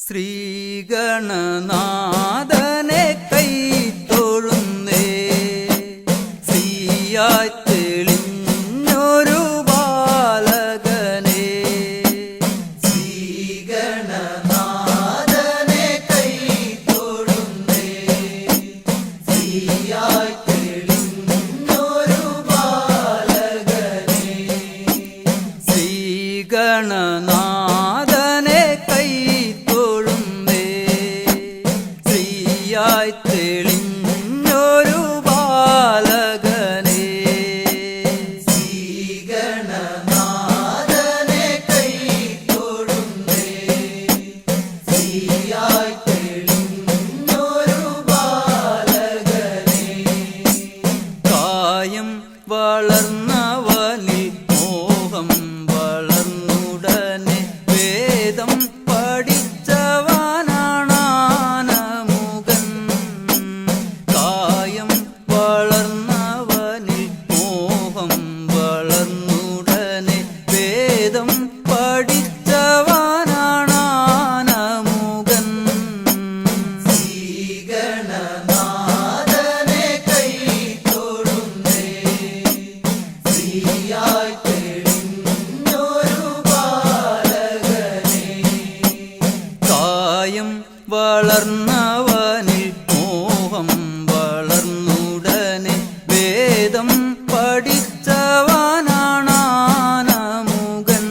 ശ്രീഗണനാഥനെ കൈത്തൊഴുന്നേ, ശ്രീയായി തെളിഞ്ഞൊരു ബാലകനെ. ശ്രീഗണനാഥനെ കൈത്തൊഴുന്നേ, ശ്രീയായി തെളിഞ്ഞൊരു ബാലകനെ. ശ്രീഗണനാഥനെ തെളിഞ്ഞൊരു ബാലകനെ. ശ്രീഗണനാഥനെ കൈത്തൊഴുന്നേ, ശ്രീയായി തെളിഞ്ഞൊരു ബാലകനെ. കായം വളർന്നവനിൽ മോഹം വളർന്നുടനെ വേദം വളർന്നവനിൽ മോഹം വളർന്നുടനെ വേദം പഠിച്ചവനാണാനമുകൻ.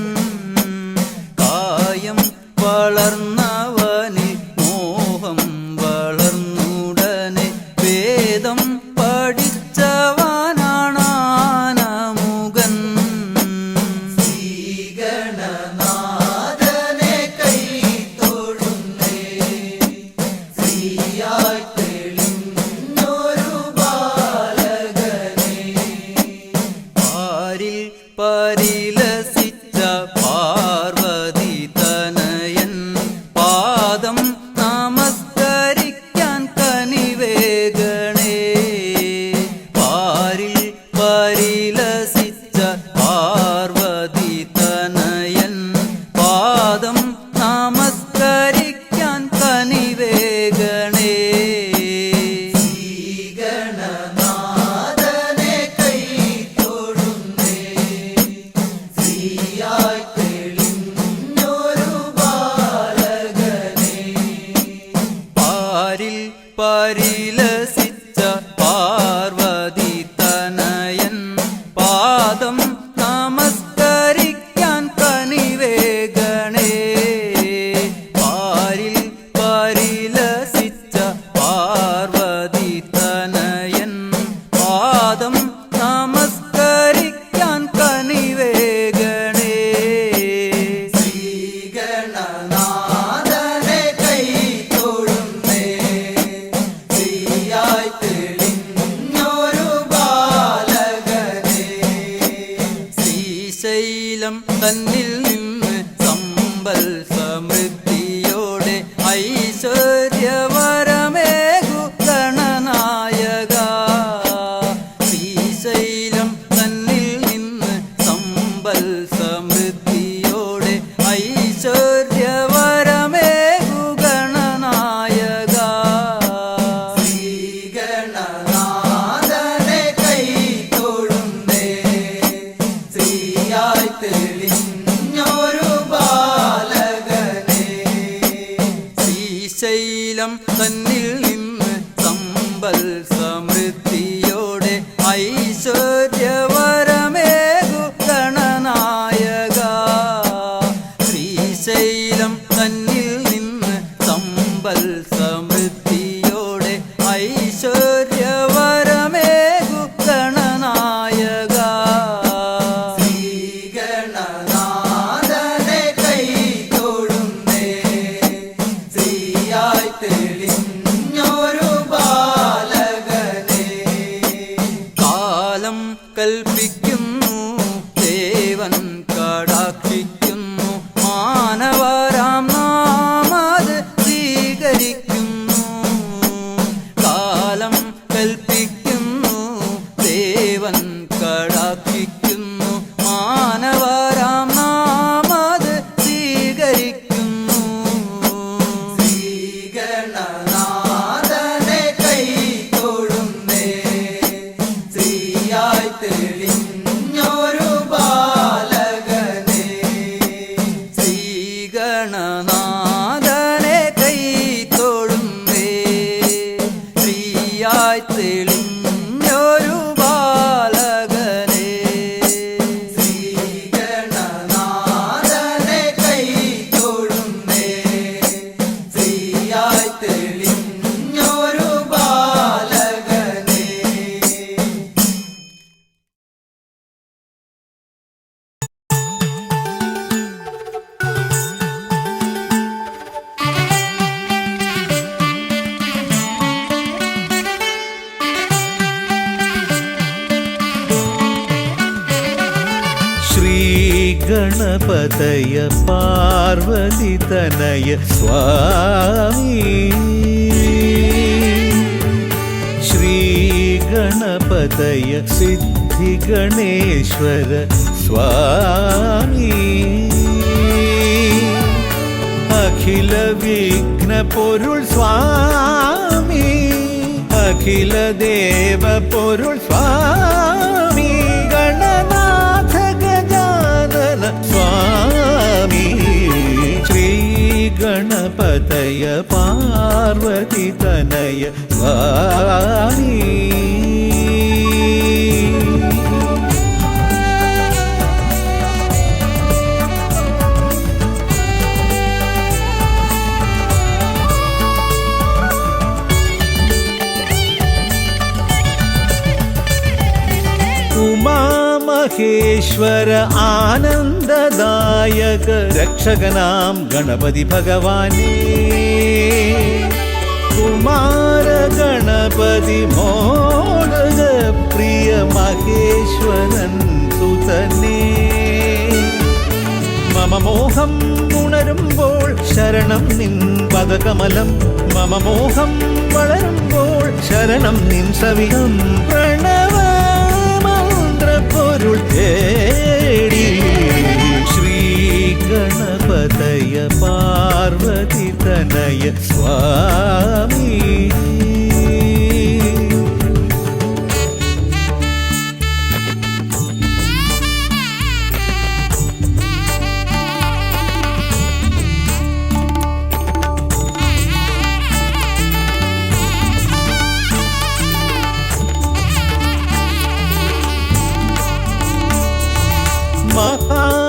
കായം വളർന്നവനിൽ മോഹം വളർന്നുടനെ വേദം പഠിച്ചവനാണാനമുകൻ. ശ്രീഗണനാഥനെ കൈത്തൊഴുന്നേ, ശ്രീയായി തെളിഞ്ഞൊരു ബാലകനെ. പാരിൽ പരിലസിച്ച പാർവതി തനയൻ പാദം നമസ്കരിക്കാൻ കനിവേഗണേ. പാരിൽ പരിലസിച്ച പാർവതി തനയൻ പാദം നമസ്കരിക്കാൻ കനിവേഗണേ. ശ്രീഗണനാഥനെ കൈത്തൊഴുന്നേ, ശ്രീയായി തെളിഞ്ഞൊരു ബാലകനെ. പാരിൽ പരിലസിച്ച പാർവതി തനയൻ പാദം നമസ്കരിക്കാൻ കനിവേഗണേ. പാരിൽ പരിലസിച്ച പാർവതി തനയൻ പാദം നമസ്കരിക്കാൻ കനിവേഗണേ. ശ്രീഗണനാഥനെ കൈത്തൊഴുന്നേ, ശ്രീയായി തെളിഞ്ഞൊരു ബാലകനെ. ശ്രീശൈലം തന്നിൽ നിന്ന് സമ്പൽ സമൃദ്ധിയോടെ ഐശ്വര്യവരമേകു ഗണനായക. ശ്രീശൈലം തന്നിൽ നിന്ന് സമ്പൽ സമൃദ്ധിയോടെ ഐശ്വര്യവരമേകു ഗണനായക. ശ്രീഗണനാഥനെ കൈത്തൊഴുന്നേ, ശ്രീയായി തെളിഞ്ഞൊരു ബാലകനെ. ശ്രീശൈലം തന്നിൽ നിന്ന് സമ്പൽ സമൃദ്ധിയോടെ ഐശ്വര്യവരമേകു ഗണനായക. ശ്രീശൈലം തന്നിൽ നിന്ന് സമ്പൽ സമൃദ്ധിയോടെ ഐശ്വര്യവരമേകു ഗണനായക. ശ്രീഗണനാഥനെ കൈത്തൊഴുന്നേ, ശ്രീയായി തെളിഞ്ഞൊരു ബാലകനെ. കാലം കൽപ്പിക്കുന്നു, ദേവൻ കടാക്ഷിക്കുന്നു, മാനവരാം ഗണനാഥനെ കൈ തൊഴുന്നേ ശ്രീയായി തെളിഞ്ഞൊരു ബാലകനെ ശ്രീഗണനാഥനെ കൈ തൊഴുന്നേ ശ്രീയായി തെളിഞ്ഞൊരു ബാലകനെ ഗണപതയ പാർവതിതനയ സ്വാമി ശ്രീ ഗണപതയ സിദ്ധിഗണേശ്വര സ്വാമി അഖില വിഘ്ന പൊരുൾ സ്വാമി അഖില ദേവ പൊരുൾ സ്വാമി ഗണനാഥ ഗജാനന സ്വാമി ശ്രീ ഗണപതയ പാർവതിതനയ സ്വാമി ഉമാമഹേശ്വര ആനന്ദദായക രക്ഷകനാം ഗണപതി ഭഗവാനേ കുമാര ഗണപതി മോദക പ്രിയ മഹേശ്വരൻ സുതനേ മമ മോഹം ഉണരുമ്പോൾ ശരണം നിൻ പദകമലം മമ മോഹം വളരുമ്പോൾ ശരണം നിൻ സവിധം പ്രണവ പൊരുൾ തേടി ശ്രീ ഗണപതയ പാർവതിതനയ സ്വാമി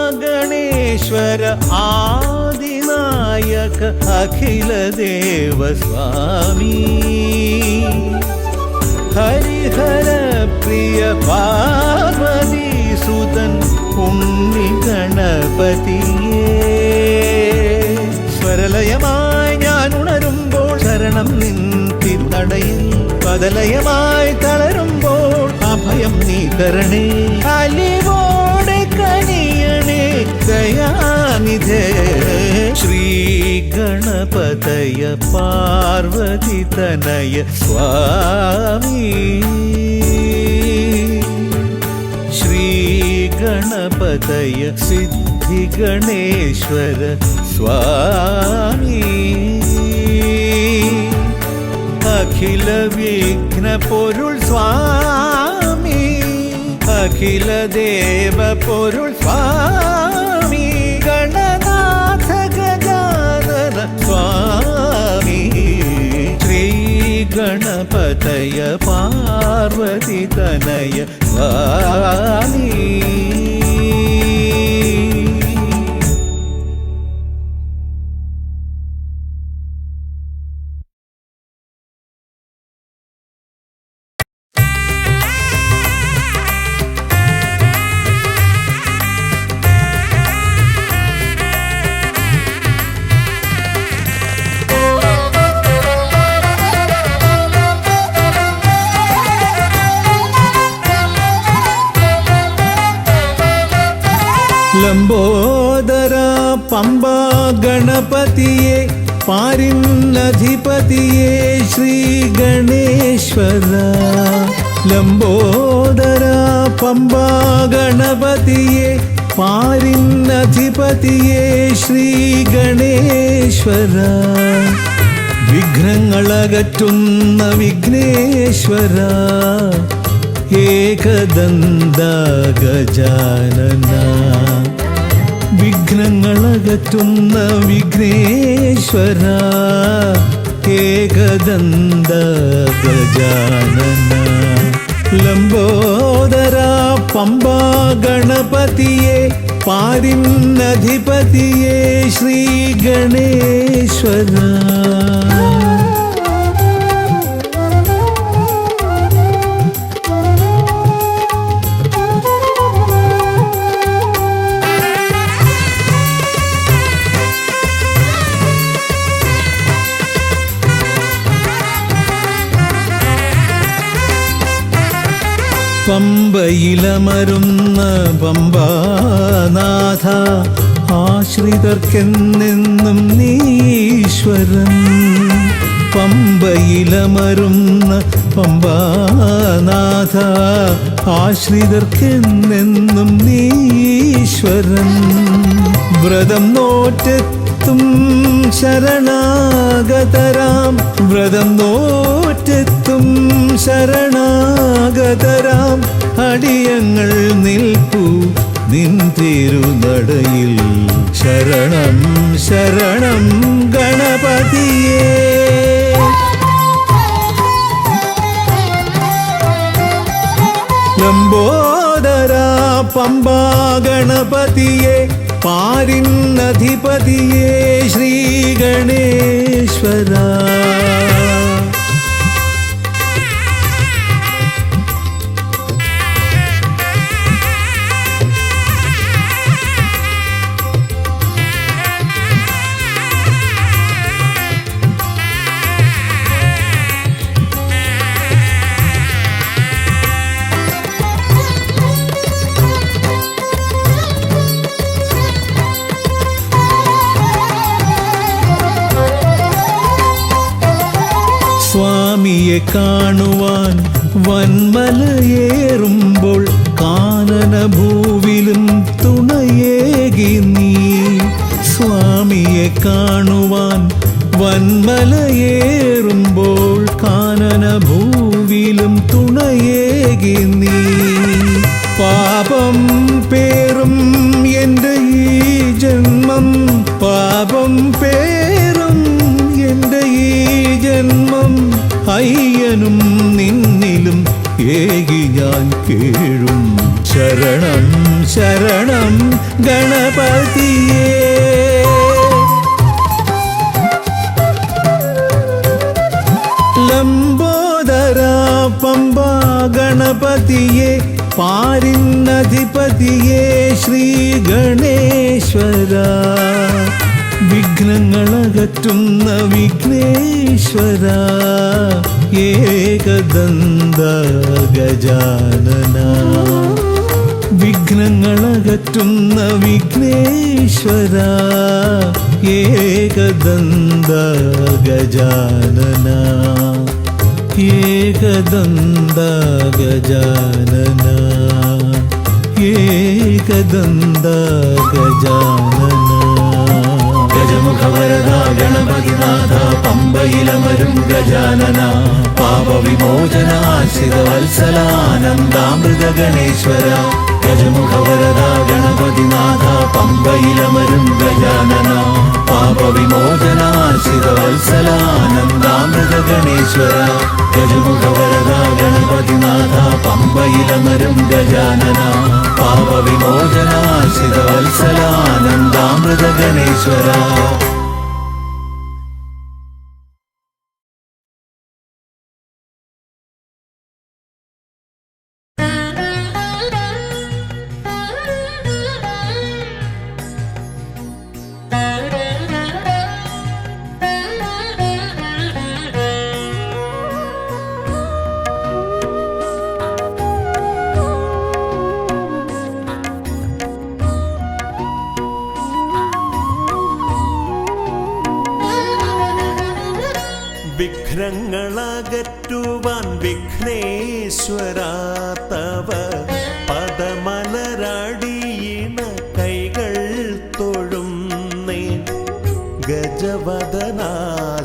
മഹാഗണേശ്വര ആദിനായക അഖില ദേവ സ്വാമി ഹരിഹര പ്രിയ പാർവതി സുതൻ ഉണ്ണി ഗണപതിയേ സ്വരലയമായി ഞാൻ ഉണരുമ്പോൾ ശരണം നിൻ തിരുനടയിൽ പദലയമായി തളരുമ്പോൾ അഭയം നീ തരണേ അലിവോടെ കനിയണേ ദയാനിധേ ശ്രീ ഗണപതയ പാർവതിതനയ സ്വാമി ശ്രീ ഗണപതയ സിദ്ധിഗണേശ്വര സ്വാമി അഖില വിഘ്ന പൊരുൾ സ്വാമി അഖില ദേവ പൊരുൾ സ്വാമി ഗണനാഥ ഗജാനന സ്വാമി ശ്രീ ഗണപതയ പാർവതിതനയ സ്വാമി ലംബോദര പമ്പ ഗണപതിയെ പാരിന്നധിപതിയെ ശ്രീ ഗണേശ്വര ലംബോദര പമ്പ ഗണപതിയെ പാരിന്നധിപതിയെ ശ്രീ ഗണേശ്വര വിഘ്നങ്ങളകറ്റുന്ന വിഘ്നേശ്വര ഏകദന്ത ഗജാനന വിഘ്നങ്ങളകറ്റുന്ന വിഘ്നേശ്വര ഏകദന്ത ഗജാനന ലംബോദര പമ്പാ ഗണപതിയെ പാരിന്നധിപതിയെ ശ്രീ ഗണേശ്വര പമ്പയിലമരുന്ന പമ്പാനാഥ ആശ്രിതർക്കെന്നെന്നും നീശ്വരൻ പമ്പയിലമരുന്ന പമ്പാനാഥ ആശ്രിതർക്കെന്നെന്നും നീശ്വരൻ വ്രതം നോറ്റെത്തും ശരണാഗതരാം വ്രതം നോറ്റെത്തും ശരണാഗതരാം അടിയങ്ങൾ നിൽപ്പൂ നിൻ തിരുനടയിൽ ശരണം ശരണം ഗണപതിയേ ലംബോദര പമ്പാ ഗണപതിയെ പാരിന്നധിപതിയെ ശ്രീ ഗണേശ്വര സ്വാമിയെ കാണുവാൻ വന്മലയേറുമ്പോൾ കാനനഭൂവിലും തുണയേകി നീ സ്വാമിയെ കാണുവാൻ വന്മലയേറുമ്പോൾ കാനനഭൂവിലും തുണയേകി നീ പാപം പേറും എൻ്റെ ഈ ജന്മം പാപം പേറും എൻ്റെ ഈ ജന്മം അയ്യനും നിന്നിലും ഏകി ഞാൻ കേഴും ശരണം ശരണം ഗണപതിയേ ലംബോദര പമ്പാ ഗണപതിയെ പാരിന്നധിപതിയെ ശ്രീ ഗണേശ്വര വിഘ്നങ്ങളകറ്റുന്ന വിഘ്നേശ്വര ഏകദന്ത ഗജാനന വിഘ്നങ്ങളകറ്റുന്ന വിഘ്നേശ്വര ഏകദന്ത ഗജാനന ഏകദന്ത ഗജാനന ഏകദന്ത ഗജാനന ഗജമുഖവരദ ഗണപതിനാഥ പമ്പയിലമരും ഗജാനന പാപവിമോചനാശ്രിതവത്സലാനന്ദാമൃത ഗണേശ്വര ഗജമുഖവരദ ഗണപതിനാഥ പമ്പയിലമരും ഗജാനന പാപവിമോചനാശ്രിതവത്സലാനന്ദാമൃത ഗണേശ്വര ഗജമുഖവരദ ഗണപതിനാഥ പമ്പയിലമരും ഗജാനന പാപവിമോചനാശ്രിതവത്സലാനന്ദാമൃത ഗണേശ്വര വിഘ്നങ്ങളകറ്റുവാൻ വിഘ്നേശ്വര തവ പദമലരടിയിണ കൈകൾ തൊഴുന്നേ ഗജവദനാ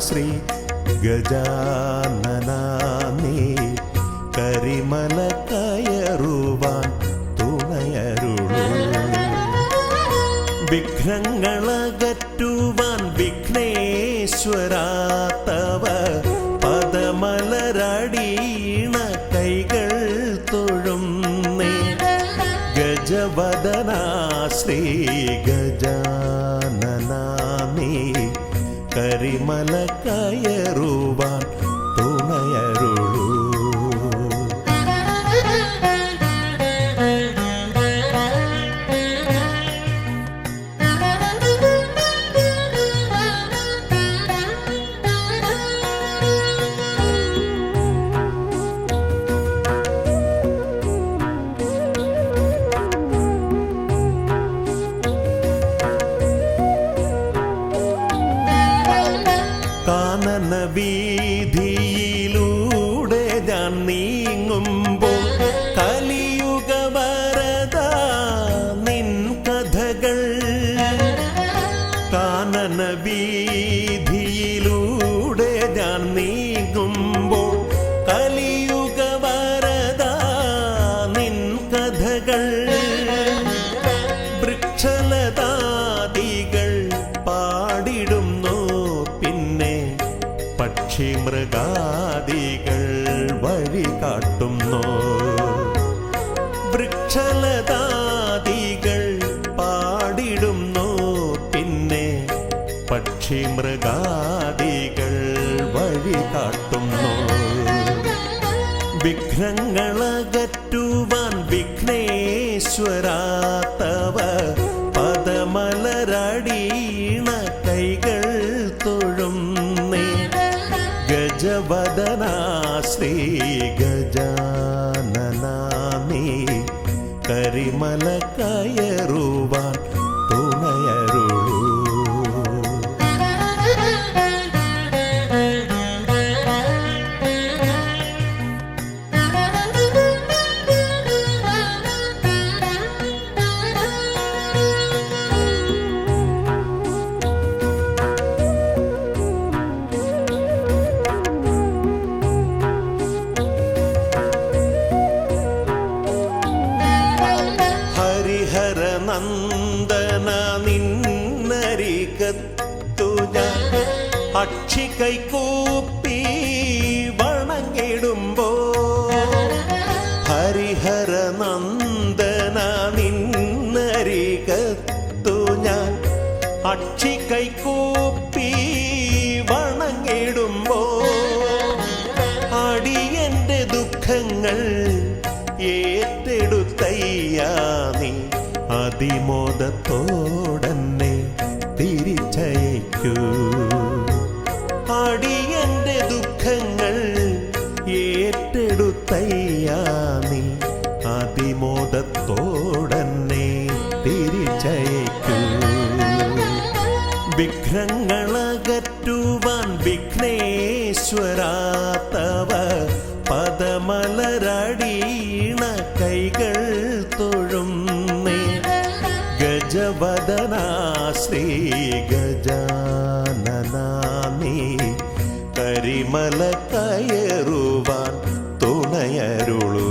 ശ്രീ ഗജാനന നീ കരിമല കയറുവാൻ തുണയരുളൂ വിഘ്നങ്ങളകറ്റുവാൻ വിഘ്നേശ്വരാ തവ പദമലരടീണ കൈകൾ തൊഴുന്നേ. ഗജവദനാ ശ്രീ ഗജാനനാ നീ കരിമല കയറുവാൻ തുണയരുളൂ. കാനന വീതിയിലൂടെ ഞാൻ നീങ്ങുമ്പോൾ കലിയുഗ വരദ നിൻ കഥകൾ. കാനന വീതിയിലൂടെ ഞാൻ നീങ്ങുമ്പോൾ കലിയുഗ വരദ നിൻ കഥകൾ. വൃക്ഷലതാദികൾ പാടിടുന്നു, പിന്നെ പക്ഷി മൃഗാദികൾ വഴി കാട്ടുന്നു. വൃക്ഷലതാദികൾ പാടിടുന്നു, പിന്നെ പക്ഷി മൃഗാദികൾ വഴി കാട്ടുന്നു. വിഘ്നങ്ങളകറ്റുവാൻ വിഘ്നേശ്വരാ തവ പദമലരടീണ കൈകൾ തൊഴുന്നേ. ഗജവദനാ ശ്രീ ഗജാനനാ നീ കരിമല കയറുവാൻ തുണയരുളൂ. നന്ദന നിന്നരികത്തു ഞാൻ അക്ഷി കൈകൂപ്പി വണങ്ങിടുമ്പോ. ഹരിഹര നന്ദന നിന്നരികത്തു ഞാൻ അക്ഷി കൈകൂപ്പി വണങ്ങിടുമ്പോ. അടിയന്റെ ദുഃഖങ്ങൾ ഏറ്റെടുത്തയ്യാ നീ അതിമോദത്തോടന്നെ തിരിച്ചയക്കൂ. അടിയന്റെ ദുഃഖങ്ങൾ ഏറ്റെടുത്തയ്യാ നീ അതിമോദത്തോടന്നെ തിരിച്ചയക്കൂ. വിഘ്നങ്ങളകറ്റുവാൻ വിഘ്നേശ്വരാ തവ പദമലരടീണ കൈകൾ തൊഴുന്നേ. ഗജവദനാ ശ്രീ ഗജാനനാ നീ കരിമല കയറുവാൻ തുണയരുളൂ.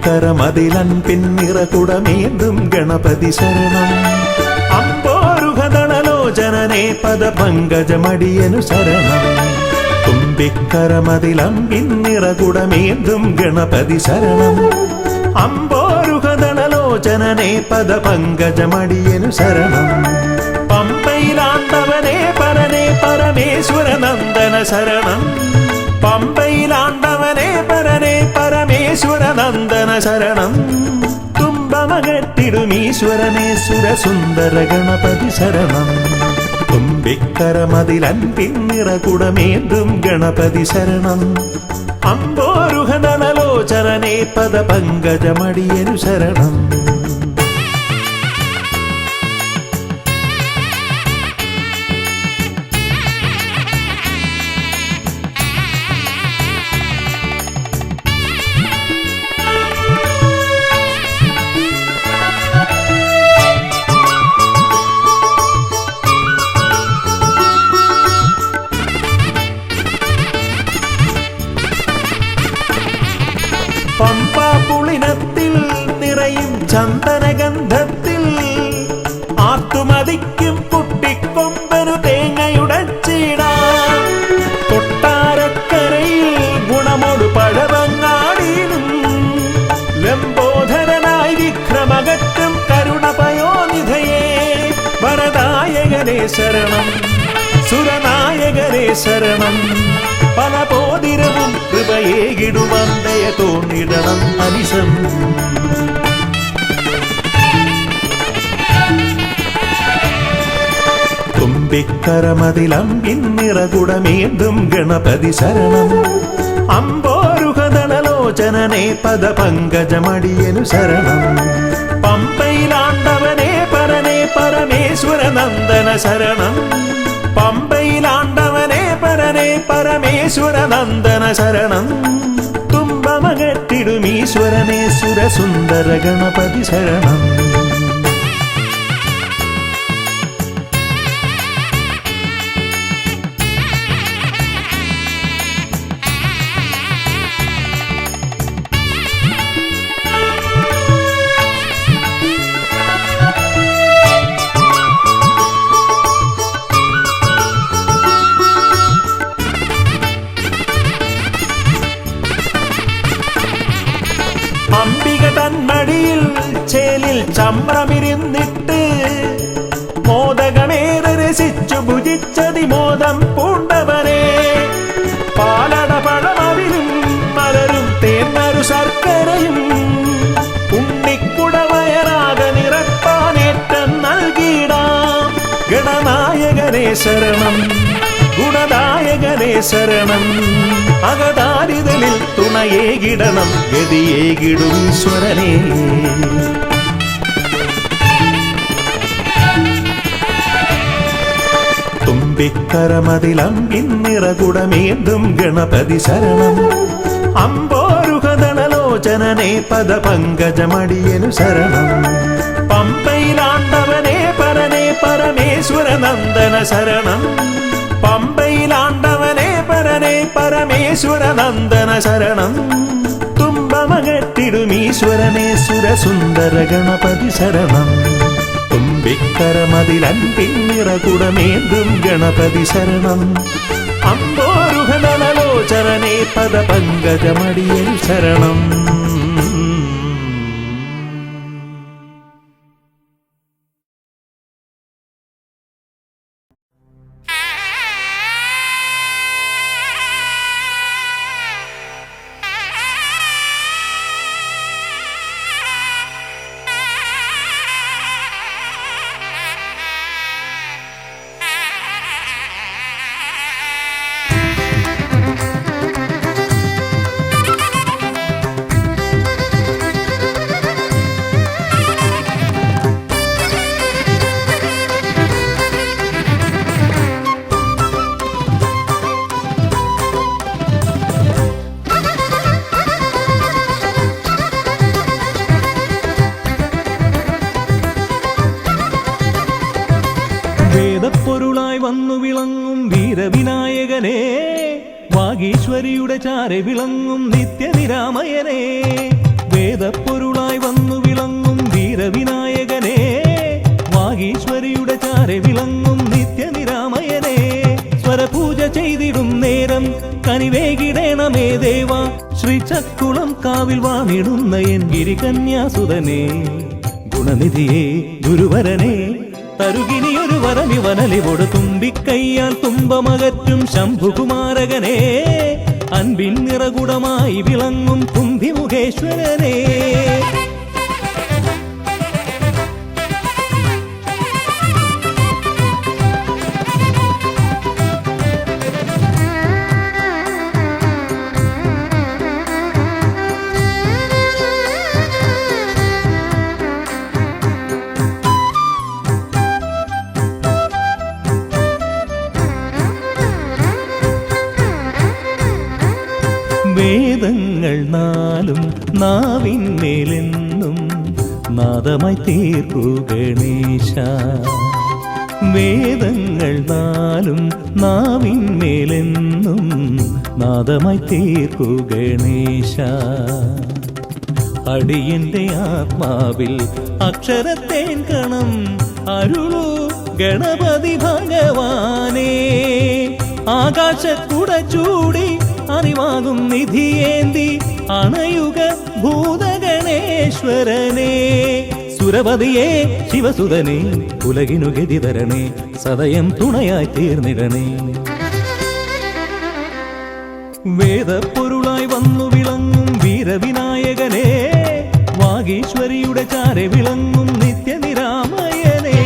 കരമതിലൻ പിന്നിറകുടമേന്തും ഗണപതി ശരണം. അമ്പോരുഹദളലോചനനേ പദപങ്കജമടിയനു ശരണം. തുമ്പിക്കരമതിലം പിന്നിറകുടമേന്തും ഗണപതി ശരണം. അമ്പോരുഹദളലോചനനേ പദപങ്കജമടിയനു ശരണം. പമ്പയിലാണ്ടവനേ പരനേ പരമേശ്വര നന്ദന ശരണം. പമ്പയിലാണ്ടവനേ പരനേ പരമേശ്വര നന്ദന ശരണം. തുമ്പമകട്ടിടുമീശ്വരനേ സുരസുന്ദര ഗണപതി ശരണം. തുമ്പിക്കരമതിലൻപിന്നിറകുടമേന്തും ഗണപതി ശരണം. അമ്പോരുഹനലോചരനെ പദപങ്കജമടിയനു ശരണം. പമ്പാപുളിനത്തിൽ നിറയും ചന്ദനഗന്ധത്തിൽ ആർത്തുമതിക്കും കുട്ടിക്കൊമ്പനു തേങ്ങയുടച്ചിടാം. കൊട്ടാരക്കരയിൽ ഗുണമൊടു പഴവങ്ങാടിയിലും ലംബോധരനായി വിക്രമകറ്റും കരുണപയോനിധയേ വരദായകനേ ശരണം. സുരനായകനേ ശരണം. പല പോതിരവും കൃപയേകിടുവന്തയ തോന്നിടണം അനിശം. തുമ്പിക്കരമതിലമ്പിന്നിറകുടമേന്തും ഗണപതി ശരണം. അമ്പോരുഹദളലോചനനെ പദപങ്കജമടിയനു ശരണം. പമ്പയിലാണ്ടവനെ പരനെ പരമേശ്വര നന്ദന ശരണം. പമ്പയിലാണ്ടവനെ പരനെ പരമേശ്വര നന്ദന ശരണം. തുമ്പമകറ്റിടുമീശ്വരനെ സുരസുന്ദര ഗണപതി ശരണം. അംബിക തന്മടിയിൽ ചേലിൽ ചമ്രമിരുന്നിട്ട് മോദകമേറെ രസിച്ചു ഭുജിച്ചതിമോദം പൂണ്ടവനെ പാലട പഴമവിലും മലരും തേന്മരു ശർക്കരയും ഉണ്ണിക്കുടവയറാക നിറപ്പാനേറ്റം നൽകിയിടാം. ഗണനായകനേ ശരണം. ഗുണദായകനേ ശരണം. അകതാരിതലിൽ തുണയേകിടണം ഗതിയേകിടും ഈശ്വരനേ. തുമ്പിക്കരമതിലമ്പിന്നിറകുടമേന്തും ഗണപതി ശരണം. അമ്പോരുഹദളലോചനനെ പദപങ്കജമടിയനു ശരണം. പമ്പയിലാണ്ടവനെ പരനെ പരമേശ്വര നന്ദന ശരണം. പമ്പയിലാണ്ടവനെ പരനെ പരമേശ്വര നന്ദന ശരണം. തുമ്പമകറ്റിടുമീശ്വരനെ സുരസുന്ദര ഗണപതി ശരണം. തുമ്പിക്കരമതിലൻപിന്നിറകുടമേന്തും ഗണപതി ശരണം. അമ്പോരുഹദളലോചനനെ പദപങ്കജമടിയനു ശരണം. വേദപ്പൊരുളായി വന്നു വിളങ്ങും വീരവിനായകനെ വാഗീശ്വരിയുടെ ചാരെ വിളങ്ങും നിത്യനിരാമയനെ. വേദപ്പൊരുളായി വന്നു വിളങ്ങും വീരവിനായകനെ വാഗീശ്വരിയുടെ ചാരെ വിളങ്ങും നിത്യനിരാമയനെ. സ്വരപൂജ ചെയ്തിടും നേരം കനിവേകിടേണമേ ദേവ. ശ്രീചക്കുളം കാവിൽ വാണിടുന്ന എൻ ഗിരികന്യാസുതനെ ഗുണനിധിയെ ഗുരുവരനെ തരുകിനിയൊരു വരമിവനലിവോട് തുമ്പിക്കയ്യാൽ തുമ്പമകറ്റും ശംഭുകുമാരകനെ അൻപിൻ നിറകുടമായി വിളങ്ങും കുംഭിമുഖേശ്വരനെ. നാവിന്മേലെന്നും നാദമായി തീർക്കൂ ഗണേശ. വേദങ്ങൾ നാലും നാവിന്മേലെന്നും നാദമായി തീർക്കൂ ഗണേശ. അടിയന്റെ ആത്മാവിൽ അക്ഷരത്തേൻ കണം അരുളൂ ഗണപതി ഭഗവാനേ. ആകാശക്കുട ചൂടി അറിവാകും നിധിയേന്തി അണയുക ഭൂതഗണേശ്വരനെ. സുരപതിയെ ശിവസുതനെ ഉലകിനു ഗതി തരണേ, സദയം തുണയായി തീർന്നിടണേ. വേദപ്പൊരുളായി വന്നു വിളങ്ങും വീരവിനായകനെ, വാഗീശ്വരിയുടെ ചാരെ വിളങ്ങും നിത്യനിരാമയനെ.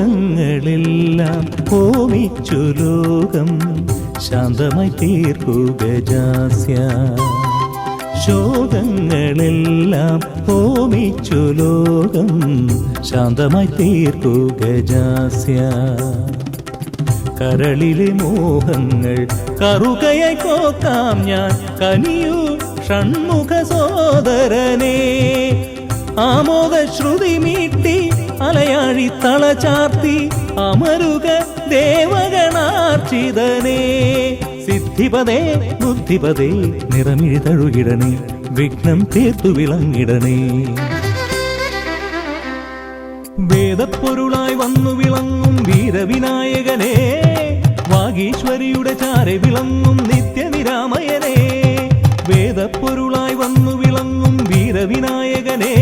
ശോകങ്ങളെല്ലാം ഹോമിച്ചു ലോകം ശാന്തമായി തീർക്കൂ ഗജാസ്യ. ശോകങ്ങളെല്ലാം ഹോമിച്ചു ലോകം ശാന്തമായി തീർക്കൂ ഗജാസ്യ. കരളിലെ മോഹങ്ങൾ കറുകയായി കോക്കാം ഞാൻ, കനിയൂ ഷൺമുഖ സോദരനെ. ആമോദ ശ്രുതി മീട്ടി അലയാഴി തളചാർത്തി അമരുക ദേവഗണാർച്ചിതനേ. സിദ്ധിപദേ ബുദ്ധിപദേ നിറമിഴി തഴുകിടണേ, വിഘ്നം തീർത്തു വിളങ്ങിടണേ. വേദപ്പൊരുളായി വന്നു വിളങ്ങും വീരവിനായകനെ, വാഗീശ്വരിയുടെ ചാരെ വിളങ്ങും നിത്യനിരാമയനെ. വേദപ്പൊരുളായി വന്നു വിളങ്ങും വീരവിനായകനെ,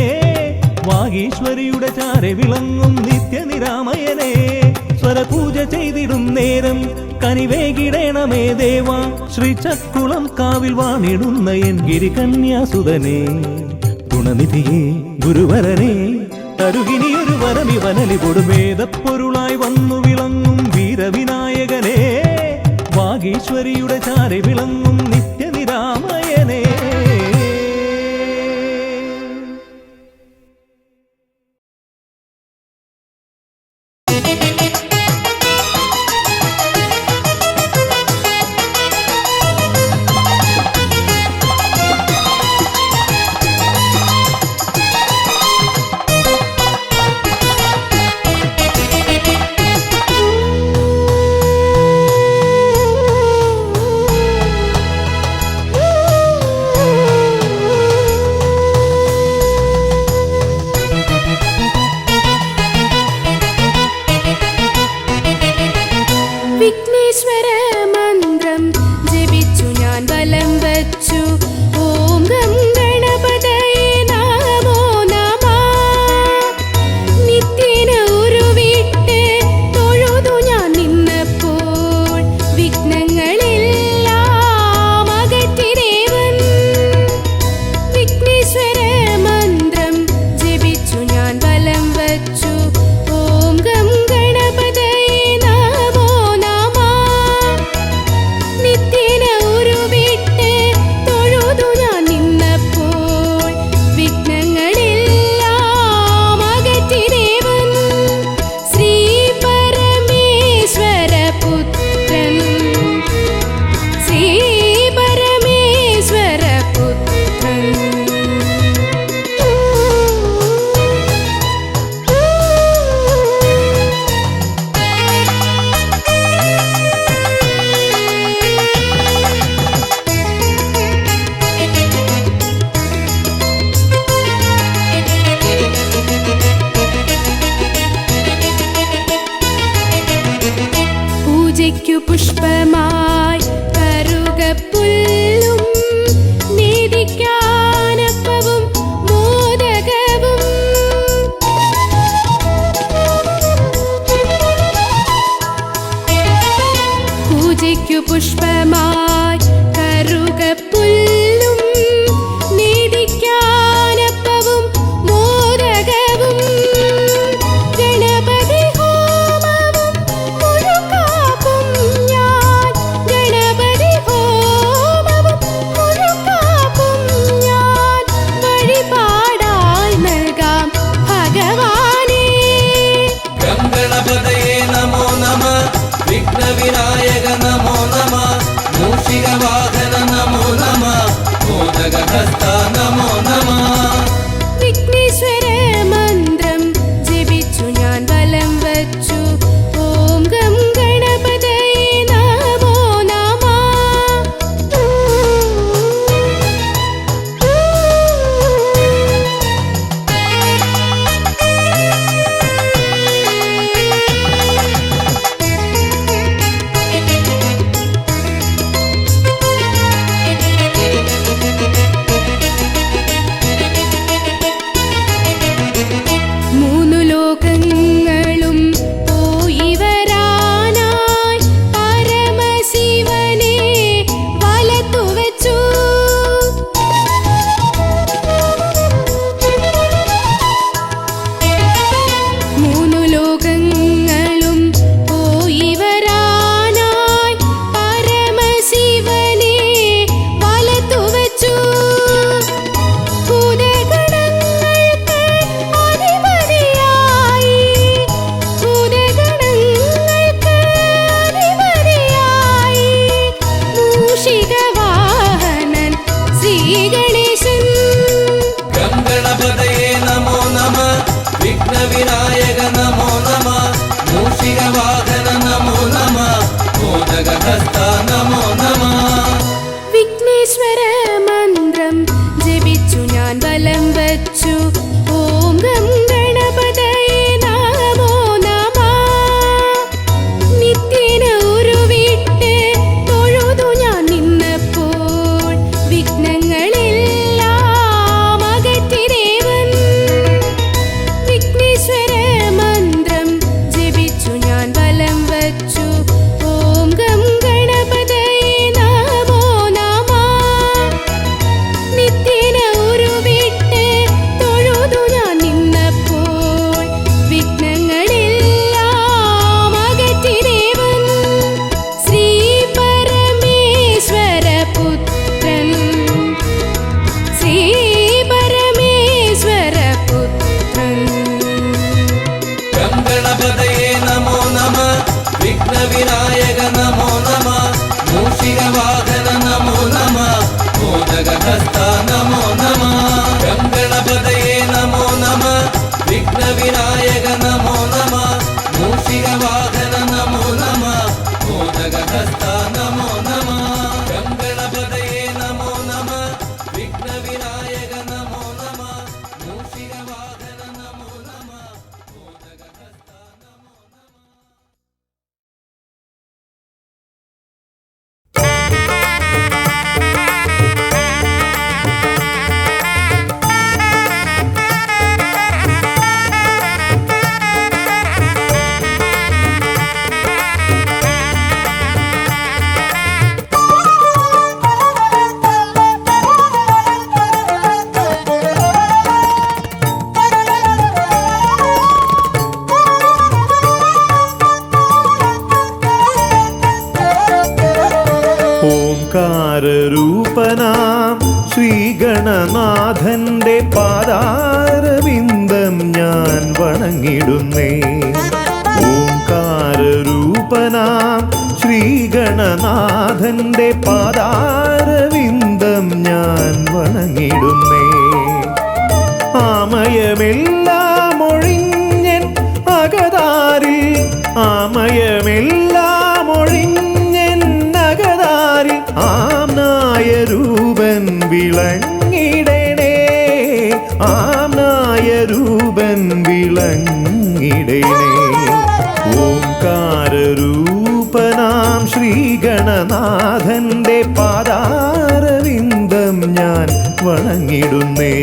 വാഗീശ്വരിയുടെ ചാരെ വിളങ്ങും നിത്യനിരാമയനെ. സ്വരപൂജ ചെയ്തിടും നേരം കനിവേകിടേണമേ ദേവ. ശ്രീചക്കുളം കാവിൽ വാണിടുന്ന എൻ ഗിരികന്യാസുതനെ, ഗുണനിധിയെ ഗുരുവരനെ തരുകിനിയൊരു വരമിവനലി കൊടു. വേദപ്പൊരുളായി വന്നു വിളങ്ങും വീരവിനായകനെ, വാഗീശ്വരിയുടെ ചാരെ വിളങ്ങും നിത്യനിരാമയനെ. പുഷ്പമായി കറുകപ്പുല്ലും നീതിക്കാനപ്പവും മോദകവും പൂജയ്ക്കു പുഷ്പമായി കറുകപ്പുല്ലും നീതിക്കാനപ്പവും മോദകവും ശ്രീഗണനാഥന്റെ പാദാരവിന്ദം ഞാൻ വണങ്ങിടുന്നേ. ഓംകാരരൂപനാം ശ്രീഗണനാഥന്റെ പാദാരവിന്ദം ഞാൻ വണങ്ങിടുന്നേ. ആമയമെല്ലാം ഒഴിഞ്ഞൻ അകതാരിൽ, ആമയമെല്ലാം ഒഴിഞ്ഞൻ അകതാരിൽ ആംനായ രൂപൻ വിളങ്ങിടണേ, ആംനായ രൂപൻ വിളങ്ങിടണേ. ഓംകാരരൂപനാം ശ്രീഗണനാഥന്റെ പാദാരവിന്ദം ഞാൻ വണങ്ങിടുന്നേ.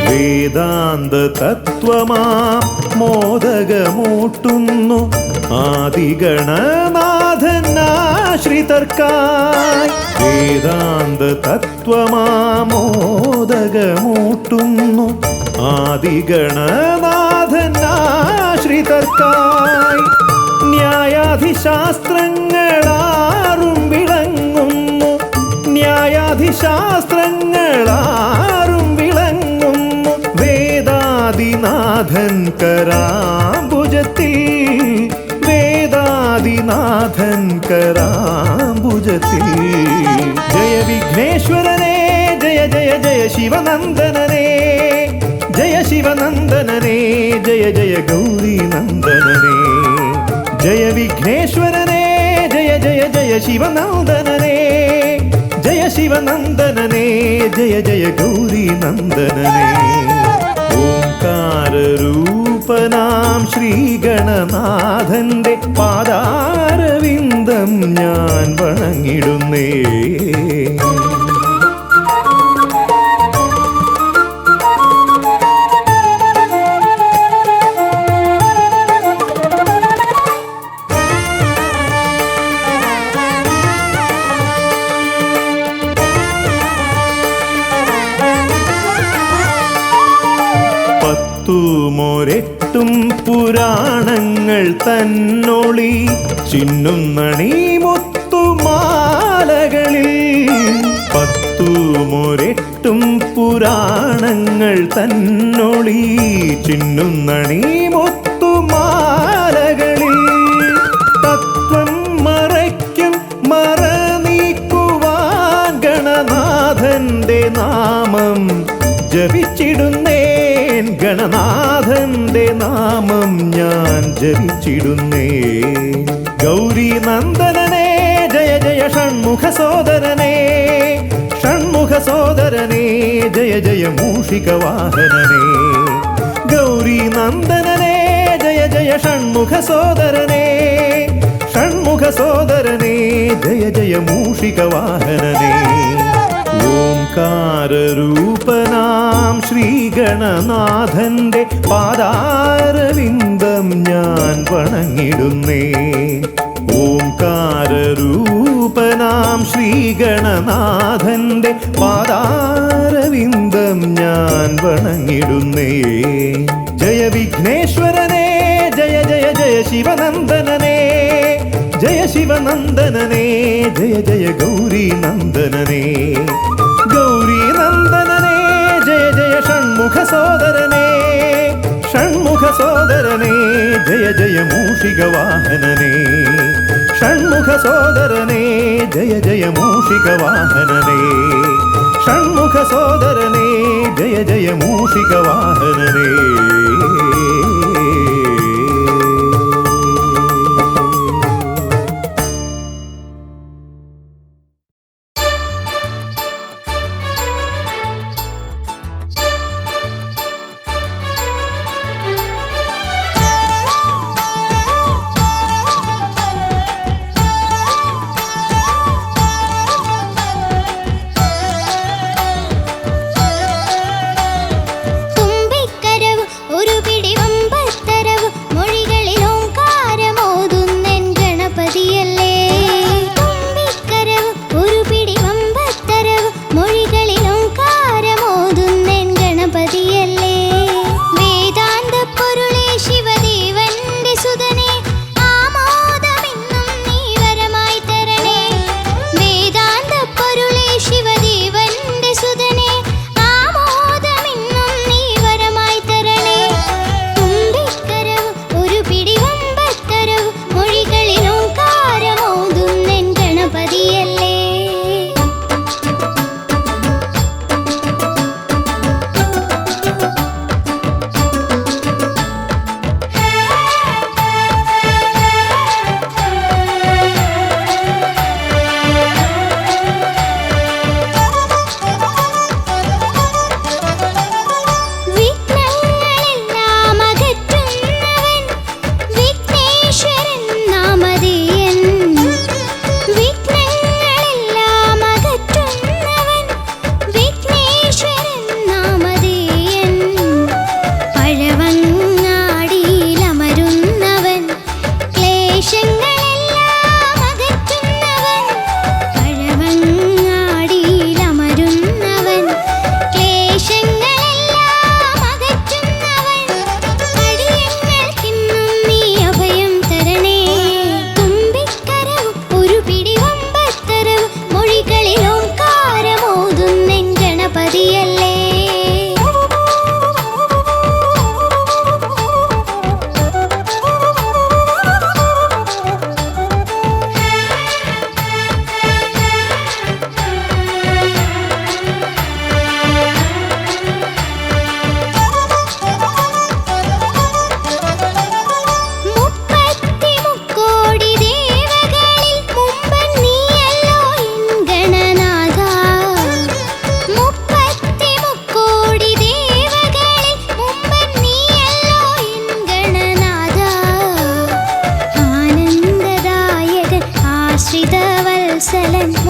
വേദാന്ത തത്വമാം മോദകമൂട്ടുന്നു ആദിഗണനാഥനാശ്രിതർക്കായി. വേദാന്ത തത്വമാം മോദകമൂട്ടുന്നു ആദിഗണനാഥനാശ്രിതർക്കായി. ന്യായാധിശാസ്ത്രങ്ങളാറും വിളങ്ങുന്നു, ന്യായാധിശാസ്ത്രങ്ങളാറും വിളങ്ങുന്നു വേദാദിനാഥൻ കരാംബുജത്തിൽ, വേദാദിനാഥൻ കരാംബുജത്തിൽ. ജയ വിഘ്നേശ്വരനേ ജയ ജയ ജയ ശിവനന്ദനനേ, ജയ ശിവനന്ദനനേ ജയ ജയ ഗൗരീനന്ദനനേ. ജയ വിഘ്നേശ്വരനേ ജയ ജയ ജയ ശിവനന്ദനനേ, ജയ ശിവനന്ദനനേ ജയ ജയ ഗൗരീനന്ദനനേ. ഓംകാരരൂപനാം ശ്രീഗണനാഥന്റെ പാദാരവിന്ദം ഞാൻ വണങ്ങിടുന്നേ. പത്തുമൊരെട്ടും പുരാണങ്ങൾ തന്നൊളി ചിന്നുന്നണി മുത്തുമാലകളിൽ. പത്തുമൊരെട്ടും പുരാണങ്ങൾ തന്നൊളി ചിന്നുന്നണി മുത്തുമാലകളിൽ. തത്വം മറയ്ക്കും മറ നീക്കുവാൻ ഗണനാഥന്റെ നാമം ജപിച്ചിടുന്നേൻ, ഗണനാഥന്റെ നാമം ഞാൻ ജപിച്ചിടുന്നേ. ഗൗരീനന്ദനനേ ജയ ജയ ഷൺമുഖ സോദരനേ, ഷൺമുഖ സോദരനേ ജയ ജയ മൂഷിക വാഹനനേ. ഗൗരീനന്ദനനേ ജയ ജയ ഷൺമുഖ സോദരനേ, ഷൺമുഖ സോദരനേ ജയ ജയ മൂഷിക വാഹനനേ. ഓംകാരരൂപനാം ശ്രീഗണനാഥന്റെ പാദാരവിന്ദം ഞാൻ വണങ്ങിടുന്നേ. ഓംകാരരൂപനാം ശ്രീഗണനാഥന്റെ പാദാരവിന്ദം ഞാൻ വണങ്ങിടുന്നേ. ജയ വിഘ്നേശ്വരനേ ജയ ജയ ജയ ശിവനന്ദനനേ, ജയ ശിവനന്ദനനേ ജയ ജയ ഗൗരീനന്ദനനേ. ഗൗരീനന്ദനനേ ജയ ജയ ഷൺമുഖ സോദരനേ, ഷൺമുഖ സോദരനേ ജയ ജയ മൂഷിക വാഹനനേ. ഷൺമുഖ സോദരനേ ജയ ജയ മൂഷിക വാഹനനേ, ഷൺമുഖ സോദരനേ ജയ ജയ മൂഷിക വാഹനനേ.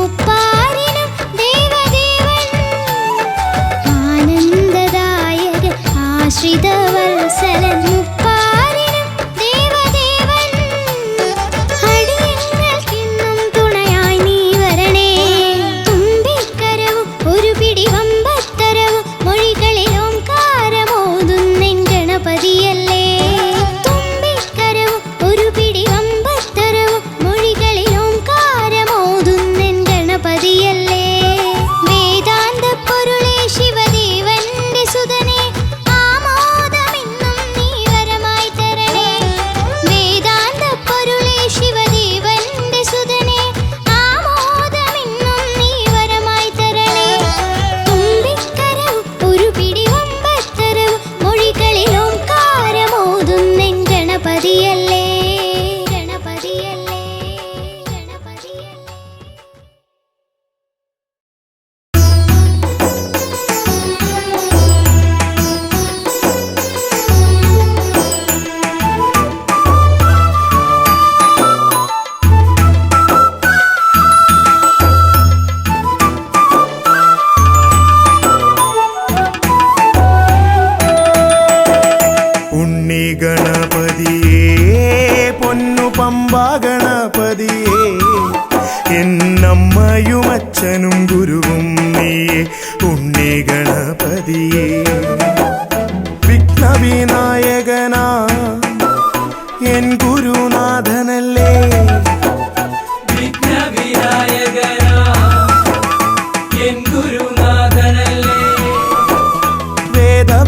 മുപ്പാരിനും ദേവദേവൻ ആനന്ദദായക ആശ്രിതവത്സലൻ മുപ്പാരിനും ദേവദേവൻ അടിയങ്ങൾക്കിന്നും തുണയായി നീ വരണേ തുമ്പിക്കരവും ഒരു പിടി വമ്പത്തരവും മൊഴികളിൽ ഓംകാരമോതുന്നെൻ ഗണപതിയല്ലേ തുമ്പിക്കരവും ഒരു പിടി വമ്പത്തരവും മൊഴികളിൽ ഓംകാരമോതുന്നെൻ ഗണപതിയല്ലേ വേദാന്ത പൊരുളേ ശിവദേവന്റെ സുതനെ ആമോദമിന്നും നീ വരമായി തരണേ വേദാന്ത പൊരുളേ ശിവദേവന്റെ സുതനെ ആമോദമിന്നും നീ വരമായി തരണേ തുമ്പിക്കരവും ഒരു പിടി വമ്പത്തരവും മൊഴികളിൽ ഓംകാരമോതുന്നെൻ ഗണപതിയല്ലേ ഗണപതിയല്ലേ ഗണപതിയല്ലേ ഉണ്ണി ഗണപതിയേ പൊന്നു പമ്പാ ഗണപതിയേ എന്നമ്മയും അച്ഛനും ഗുരുവും നീയേ ഉണ്ണി ഗണപതിയേ വിഘ്നവിനായകനാ എൻ ഗുരുനാഥനല്ലേ വിഘ്നവിനായകനാ എൻ ഗുരുനാഥനല്ലേ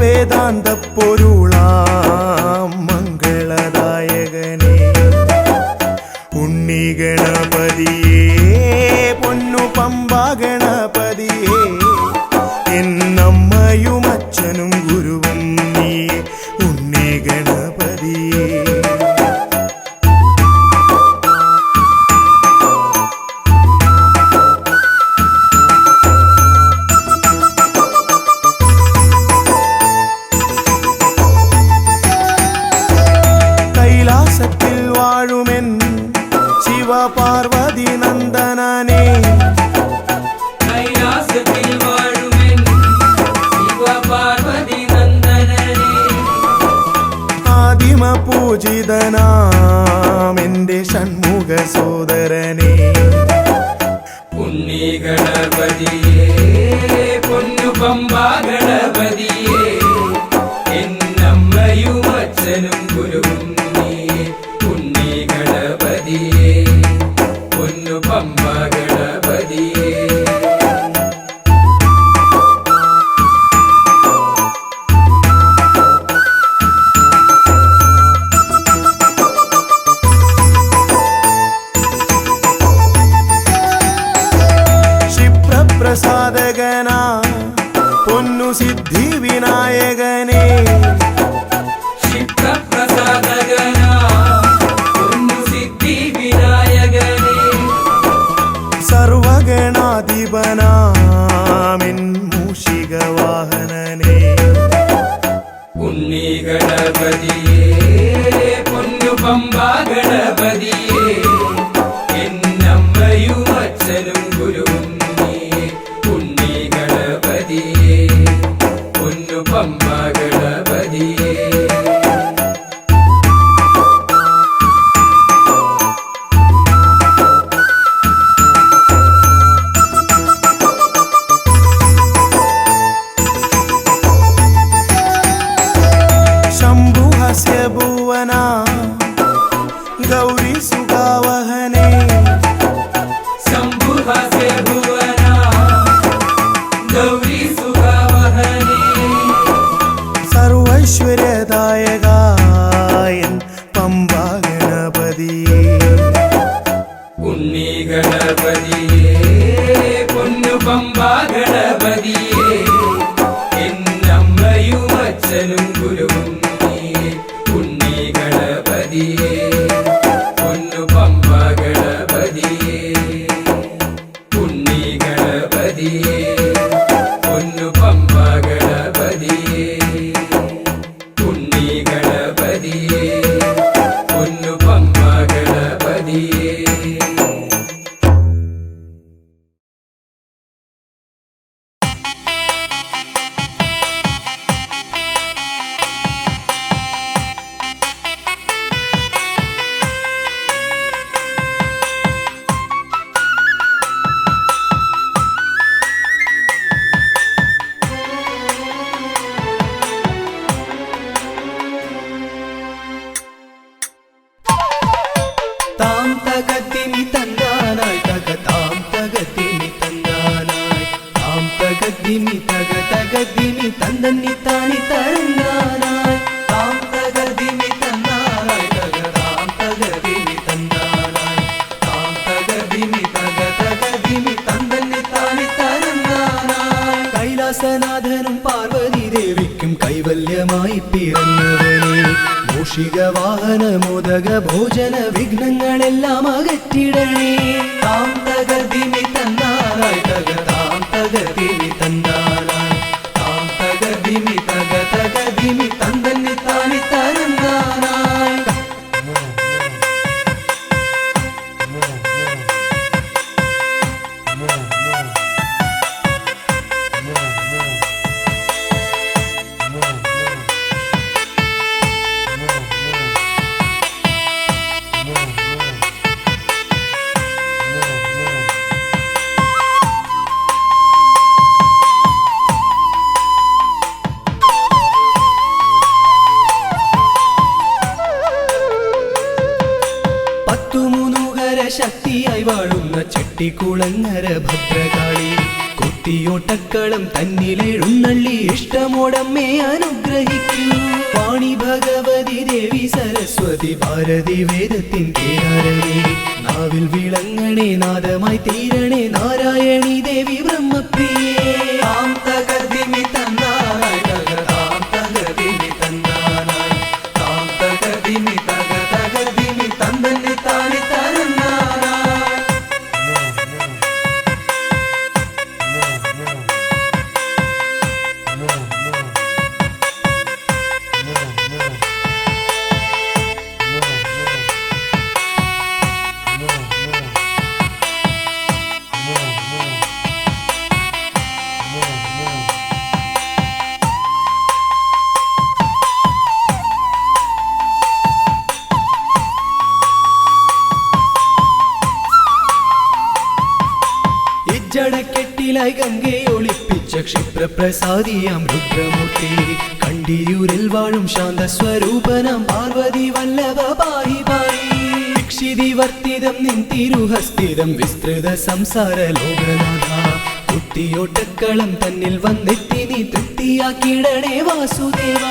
വേദാന്ത പൊരുളാം മംഗളദായകനേ ഉണ്ണി ഗണപതിയേ പൊന്നു പമ്പാ ഗണപതിയേ എന്നമ്മയും അച്ഛനും ഗുരുവും നീയേ ഉണ്ണി ഗണപതിയേ കൈലാസത്തിൽ വാഴുമെൻ ശിവപാർവതി നന്ദനനേ കൈലാസത്തിൽ വാഴുമെൻ ശിവപാർവതി നന്ദനനേ ആദിമ പൂജിതനാം എന്റെ ഷൺമുഖ സോദരനേ ഉണ്ണി ഗണപതിയേ പൊന്നു പമ്പാ ഗണപതിയേ എന്നമ്മയും അച്ഛനും ഗുരുവും നീയേ ഉണ്ണി ഗണപതിയേ പൊന്നു പമ്പാ ഗണപതിയേ ക്ഷിപ്രപ്രസാദകനാ പൊന്നു സിദ്ധി വിനായകനേ ക്ഷിപ്രപ്രസാദകനാ പൊന്നു സിദ്ധി വിനായകനേ സർവഗണാധിപനാമിൻ മൂഷികവാഹനനേ ഉണ്ണി ഗണപതിയേ പൊന്നു പമ്പാ ഗണപതിയേ എന്നമ്മയും അച്ഛനും ഗുരുവും നീയേ ഉണ്ണി ഗണപതിയേ പൊന്നു പമ്പാ ഗണപതിയേ ശംഭുഹസ്യ ഭുവന ഗൗരി സുഗാവഹനേ ശംഭുഹസ്യ ഭുവന ഗൗരി സുഗാവഹനേ സർവൈശ്വര്യദായകായൻ പമ്പാ ഗണപതിയേ ഉണ്ണി ഗണപതിയേ പൊന്നു പമ്പാ ഗണപതിയേ എന്നമ്മയും അച്ഛനും ഗുരുവും നീയേ ഉണ്ണി ഗണപതിയേ പൊന്നു പമ്പാ ഗണപതിയേ ഉണ്ണി ഗണപതിയേ പൊന്നു പമ്പാ ഗണപതിയേ ഉണ്ണി ഗണപതിയേ പൊന്നു പമ്പാ ഗണപതിയേ ദിമി തക തക ദിമി തന്ദന്നി താനി തരന്നാനായി താം തക ദിമി തന്നാനായി തക താം തക ദിമി തന്നാനായി താം തക ദിമി തക തക ദിമി തന്ദന്നി താനി തരന്നാനായി കൈലാസനാഥനും പാർവതി ദേവിക്കും കൈവല്യമായി പിറന്നവനെ മൂഷിക വാഹന മോദക ഭോജന വിഘ്നങ്ങളെല്ലാം അകറ്റിടണേ താം തക ദിമി തന്നാനായി തക താം തക ദിമി തന്നാനായി താം തക ദിമി തക തക ദിമി തന്ദന്നി താനി തരന്നാനായി ശക്തിയായി വാഴുന്ന ചെട്ടിക്കുളങ്ങര ഭദ്രകാളി കുത്തിയോട്ടക്കളം തന്നിലെഴുന്നള്ളി ഇഷ്ടമോടമ്മേ അനുഗ്രഹിക്കൂ വാണി ഭഗവതി ദേവി സരസ്വതി ഭാരതി വേദത്തിൻ കേരളേ നാവിൽ വിളങ്ങണേ നാദമായി തീരണേ നാരായണി ദേവി ബ്രഹ്മപ്രിയേ താം തക ദിമി തന്നാനായി തക താം തക ദിമി തന്നാനായി താം തക ദിമി തക തക ദിമി തന്ദന്നി താനി തരന്നാനായി ജടക്കെട്ടിലായി ഗംഗയെ ഒളിപ്പിച്ച ക്ഷിപ്രപ്രസാദിയാം രുദ്രമൂർത്തി കണ്ടിയൂരിൽ വാഴും ശാന്തസ്വരൂപനാം പാർവതി വല്ലഭ പാഹി പാഹി ദീക്ഷിതി വർത്തിതം നിൻ തിരുഹസ്തിതം വിസ്തൃത സംസാര ലോകനാഥ കുത്തിയോട്ടക്കളം തന്നിൽ വന്നെത്തി നീ തൃപ്തിയാക്കിടണേ വാസുദേവ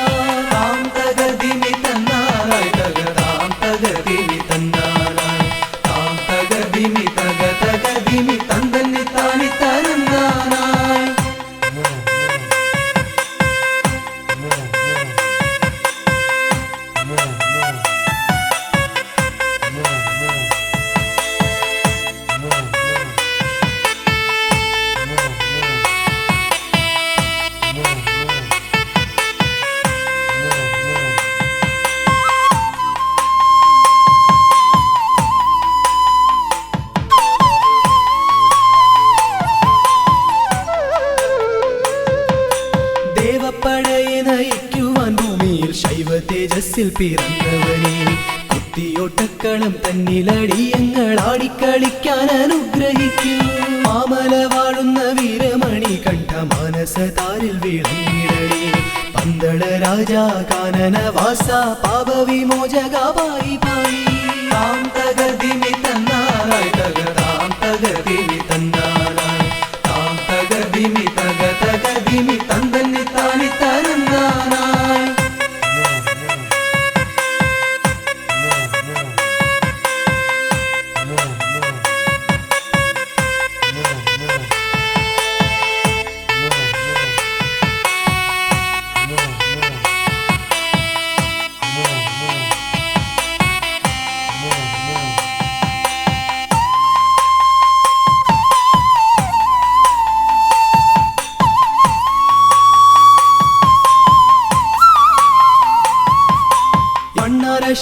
താം തക ദിമി തന്നാനായി തക താം തക ദിമി തന്നാനായി താം തക ദിമി തക തക ദിമി തന്ദന്നി താനി തരന്നാനായി ദേവപ്പടയെ നയിക്കുവാൻ ഭൂമിയിൽ ശൈവ തേജസ്സിൽ പിറന്നവനെ കുത്തിയോട്ടക്കളം തന്നിലടിയങ്ങൾ ആടിക്കളിക്കാൻ അനുഗ്രഹിക്കൂ മാമല വാഴുന്ന വീരമണി കണ്ഠ മാനസതാരിൽ വിളങ്ങിടണേ പന്തള രാജാ കാനന വാസ പാപവിമോചക പായി പായി താം തക ദിമി തന്നാനായി തക താം തക ദിമി തന്നാനായി താം തക ദിമി തക തക ദിമി തന്ദന്നി താനി തരന്നാനായി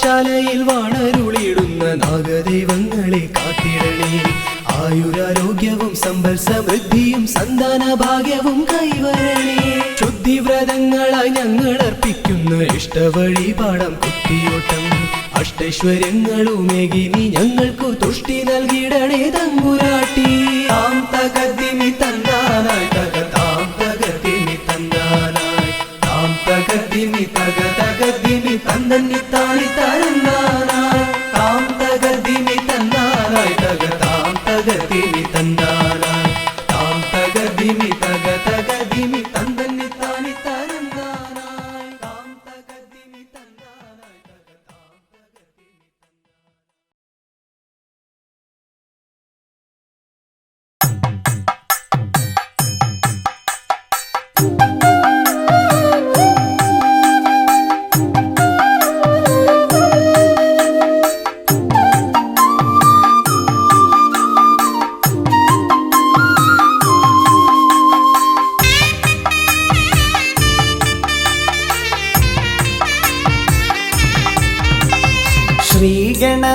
ശാലയിൽ വാണരുളിയിടുന്ന നാഗദൈവങ്ങളെ കാത്തിടണേ ആയുരാരോഗ്യവും സമ്പൽ സമൃദ്ധിയും സന്താന ഭാഗ്യവും കൈവരണേ ശുദ്ധിവ്രതങ്ങളായി ഞങ്ങൾ അർപ്പിക്കുന്ന ഇഷ്ടവഴിപാടം കുത്തിയോട്ടം അഷ്ടൈശ്വര്യങ്ങളുമേകി നീ ഞങ്ങൾക്കു തുഷ്ടി നൽകിടണേ തമ്പുരാട്ടി താം തക ദിമി തന്നാനായി തക താം തക ദിമി തന്നാനായി താം തക ദിമി തക തക ദിമി തന്ദന്നി താനി തരന്നാനായി താം തക ദിമി തന്നാനായി തക താം തക ദിമി തന്നാനായി താം തക ദിമി തക തക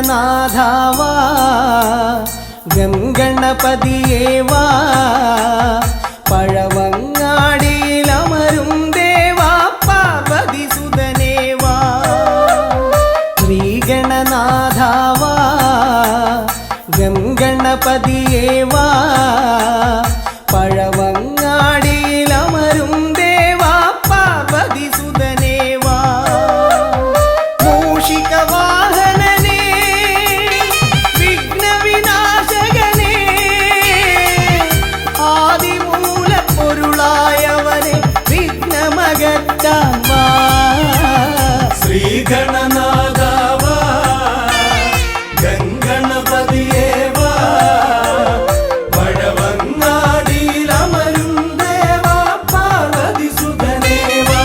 ശ്രീഗണനാഥാവാ ഗംഗണപതിയേവാ പഴവങ്ങാടിയിലമരും ദേവാ പാർവതി സുതനേവാ ശ്രീഗണനാഥാവാ ഗംഗണപതിയേവാ പഴവങ്ങാടിയിലമരും ദേവാ പാർവതി സുതനേവാ മൂഷികവാഹനനേ വിഘ്നവിനാശകനേ ആദിമൂലപ്പൊരുളായവനെ വിഘ്നമകറ്റാൻ വാ ശ്രീഗണനാഥാവാ ഗംഗണപതിയേവാ പഴവങ്ങാടിയിലമരും ദേവാ പാർവതി സുതനേവാ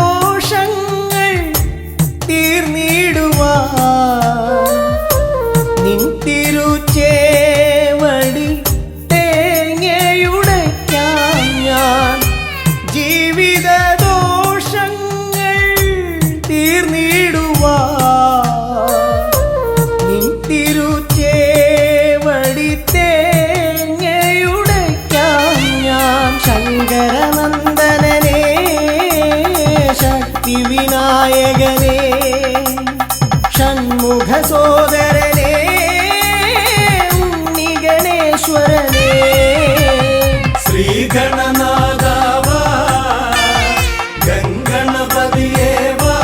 ജീവിതദോഷങ്ങൾ തീർന്നിടുവാൻ നിൻ തിരുച്ചേവടി തേങ്ങയുടയ്ക്കാൻ ഞാൻ ജീവിതദോഷങ്ങൾ തീർന്നിടുവാൻ നിൻ തിരുച്ചേവടി തേങ്ങയുടയ്ക്കാൻ ഞാൻ ശങ്കരനന്ദനനേ ശക്തി വിനായകനേ ഷൺമുഖ സോദരനേ ഉണ്ണി ഗണേശ്വരനേ ശ്രീഗണനാഥാവാ ഗംഗണപതിയേവാ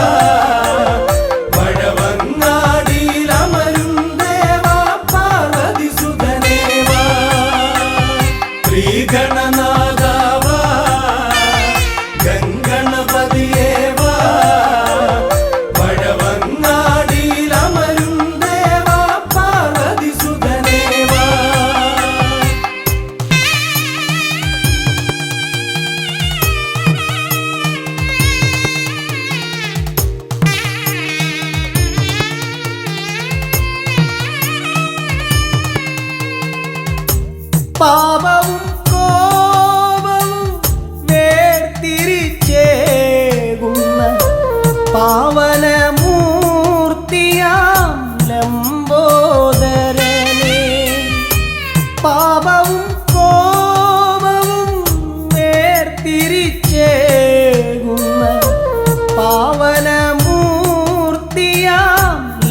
പഴവങ്ങാടിയിലമരും ദേവാ പാർവതി സുതനേവാ ശ്രീഗണനാഥാവാ ഗംഗണപതിയേവാ പഴവങ്ങാടിയിലമരും ദേവാ പാർവതി സുതനേവാ പാപവും കോപവും വേർതിരിച്ചേകുന്ന പാവനമൂർത്തിയാം ലംബോദരനേ പാപവും കോപവും വേർതിരിച്ചേകുന്ന പാവനമൂർത്തിയാം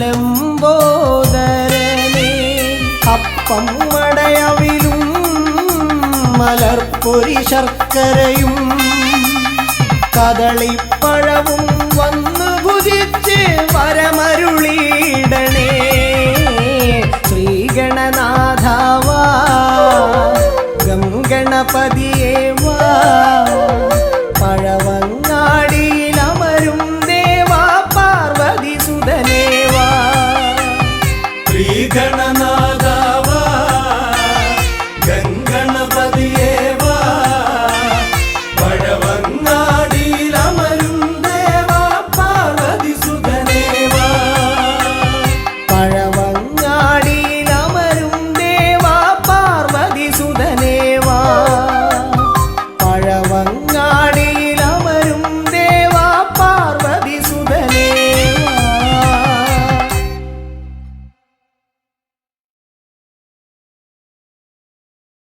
ലംബോദരനേ അപ്പം മടയവിലും മലർപ്പൊരി ശർക്കരയും കദളിപ്പഴവും വന്നു ഭുജിച്ച് വരമരുളിയിടണേ ശ്രീഗണനാഥാവാ ഗംഗണപതിയേവാ പഴവങ്ങാടിയിലമരും ദേവാ പാർവതി സുതനേവാ ശ്രീഗണനാഥാവാ